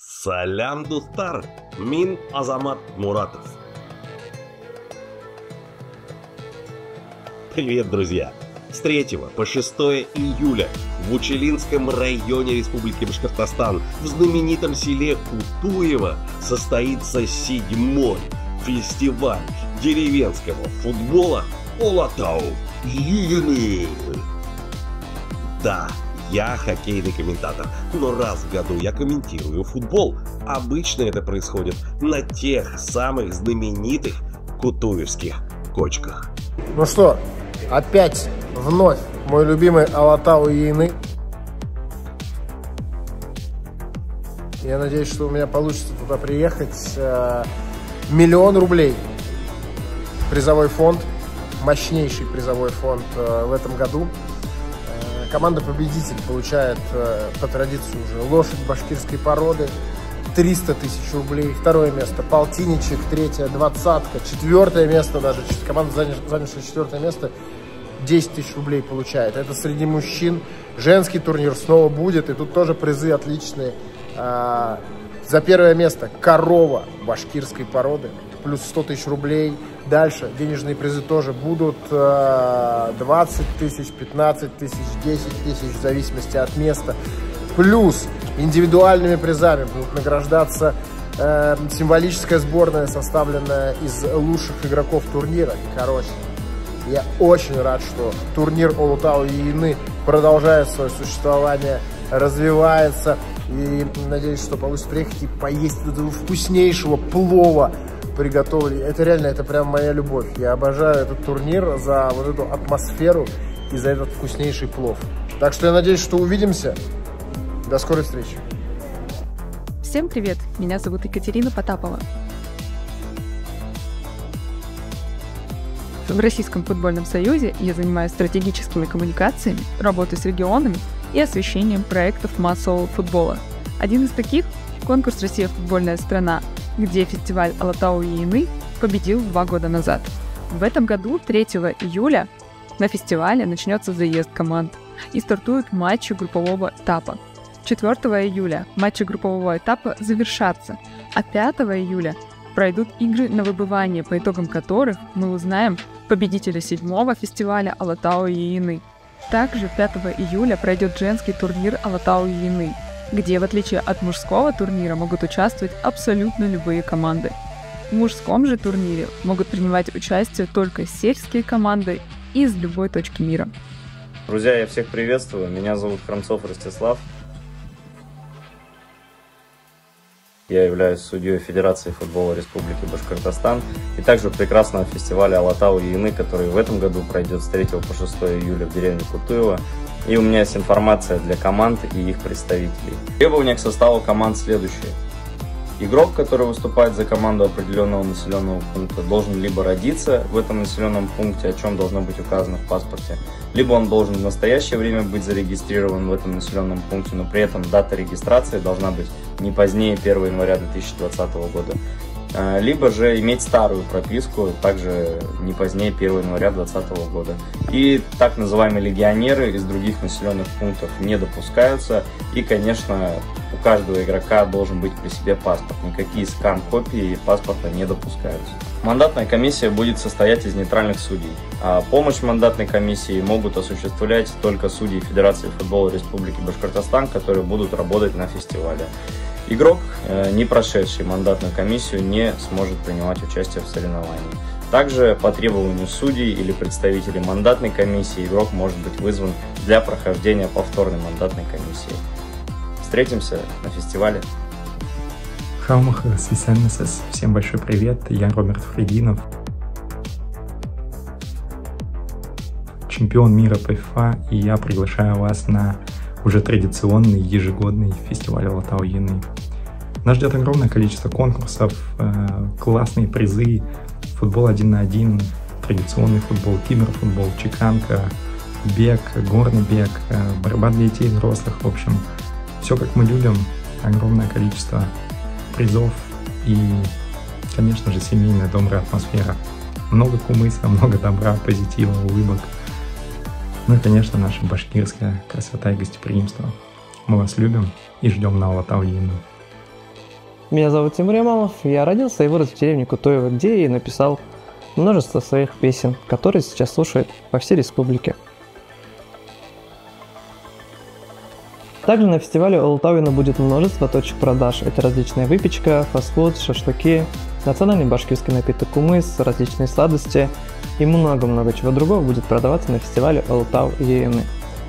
Салям Дустар, Мин Азамат Муратов. Привет, друзья! С 3 по 6 июля в Учелинском районе Республики Башкортостан в знаменитом селе Кутуево состоится 7-й фестиваль деревенского футбола Алатау-Иины. Да, я хоккейный комментатор, но раз в году я комментирую футбол. Обычно это происходит на тех самых знаменитых кутуевских кочках. Ну что, опять вновь мой любимый Алатау-Иины. Я надеюсь, что у меня получится туда приехать. 1 000 000 рублей призовой фонд, мощнейший призовой фонд в этом году. Команда-победитель получает по традиции уже лошадь башкирской породы, 300 000 рублей. Второе место полтинничек, третье двадцатка, четвертое место даже. Команда, занявшая 4-е место, 10 000 рублей получает. Это среди мужчин. Женский турнир снова будет, и тут тоже призы отличные. За 1-е место корова башкирской породы, плюс 100 000 рублей. Дальше денежные призы тоже будут, 20 000, 15 000, 10 000, в зависимости от места. Плюс индивидуальными призами будут награждаться символическая сборная, составленная из лучших игроков турнира. Короче, я очень рад, что турнир Алатау-Иины продолжает свое существование, развивается. И надеюсь, что получится приехать и поесть этого вкуснейшего плова приготовили. Это реально, это прям моя любовь. Я обожаю этот турнир за вот эту атмосферу и за этот вкуснейший плов. Так что я надеюсь, что увидимся. До скорой встречи. Всем привет! Меня зовут Екатерина Потапова. В Российском футбольном союзе я занимаюсь стратегическими коммуникациями, работой с регионами и освещением проектов массового футбола. Один из таких – конкурс «Россия – футбольная страна», где фестиваль Алатау-Иины победил 2 года назад. В этом году, 3 июля, на фестивале начнется заезд команд и стартуют матчи группового этапа. 4 июля матчи группового этапа завершатся, а 5 июля пройдут игры на выбывание, по итогам которых мы узнаем победителя 7-го фестиваля Алатау-Иины. Также 5 июля пройдет женский турнир Алатау-Иины, где, в отличие от мужского турнира, могут участвовать абсолютно любые команды. В мужском же турнире могут принимать участие только сельские команды из любой точки мира. Друзья, я всех приветствую. Меня зовут Храмцов Ростислав. Я являюсь судьей Федерации футбола Республики Башкортостан и также прекрасного фестиваля Алатау-Иины, который в этом году пройдет с 3 по 6 июля в деревне Кутуево. И у меня есть информация для команд и их представителей. Требования к составу команд следующие. Игрок, который выступает за команду определенного населенного пункта, должен либо родиться в этом населенном пункте, о чем должно быть указано в паспорте, либо он должен в настоящее время быть зарегистрирован в этом населенном пункте, но при этом дата регистрации должна быть не позднее 1 января 2020 года, либо же иметь старую прописку, также не позднее 1 января 2020 года. И так называемые легионеры из других населенных пунктов не допускаются. И, конечно, у каждого игрока должен быть при себе паспорт. Никакие скан-копии паспорта не допускаются. Мандатная комиссия будет состоять из нейтральных судей. А помощь мандатной комиссии могут осуществлять только судьи Федерации футбола Республики Башкортостан, которые будут работать на фестивале. Игрок, не прошедший мандатную комиссию, не сможет принимать участие в соревновании. Также по требованию судей или представителей мандатной комиссии игрок может быть вызван для прохождения повторной мандатной комиссии. Встретимся на фестивале. Всем большой привет, я Роберт Фрединов, чемпион мира по FIFA, и я приглашаю вас на уже традиционный ежегодный фестиваль Алатау-Иины. Нас ждет огромное количество конкурсов, классные призы, футбол 1 на 1, традиционный футбол, киберфутбол, чеканка, бег, горный бег, борьба для детей и взрослых. В общем, все как мы любим, огромное количество призов и, конечно же, семейная добрая атмосфера. Много кумыса, много добра, позитива, улыбок. Ну и, конечно, наша башкирская красота и гостеприимство. Мы вас любим и ждем на Алатау-Иину. Меня зовут Тимур Ямалов, я родился и вырос в деревне Кутуево, где и написал множество своих песен, которые сейчас слушают по всей республике. Также на фестивале Олтауина будет множество точек продаж. Это различная выпечка, фастфуд, шашлыки, национальный башкирский напиток кумыс, различные сладости и много-много чего другого будет продаваться на фестивале Олтау-Ены.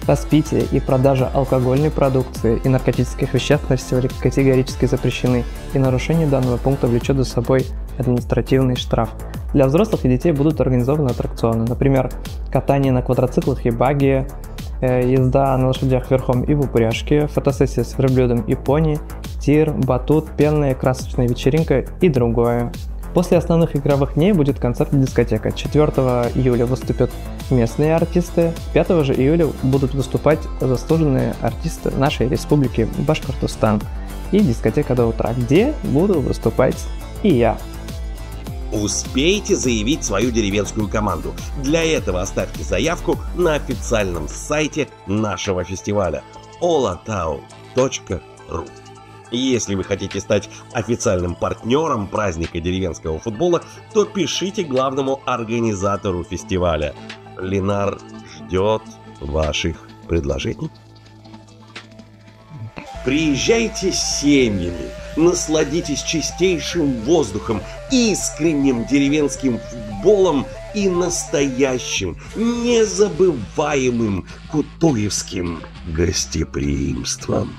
Распитие и продажа алкогольной продукции и наркотических веществ на фестивале категорически запрещены, и нарушение данного пункта влечет за собой административный штраф. Для взрослых и детей будут организованы аттракционы, например, катание на квадроциклах и багги, езда на лошадях верхом и в упряжке, фотосессия с верблюдом и пони, тир, батут, пенная красочная вечеринка и другое. После основных игровых дней будет концерт и дискотека. 4 июля выступят местные артисты, 5 же июля будут выступать заслуженные артисты нашей республики Башкортостан и дискотека до утра, где буду выступать и я. Успейте заявить свою деревенскую команду. Для этого оставьте заявку на официальном сайте нашего фестиваля olatau.ru. Если вы хотите стать официальным партнером праздника деревенского футбола, то пишите главному организатору фестиваля. Ленар ждет ваших предложений. Приезжайте с семьями, насладитесь чистейшим воздухом, искренним деревенским футболом и настоящим, незабываемым кутуевским гостеприимством.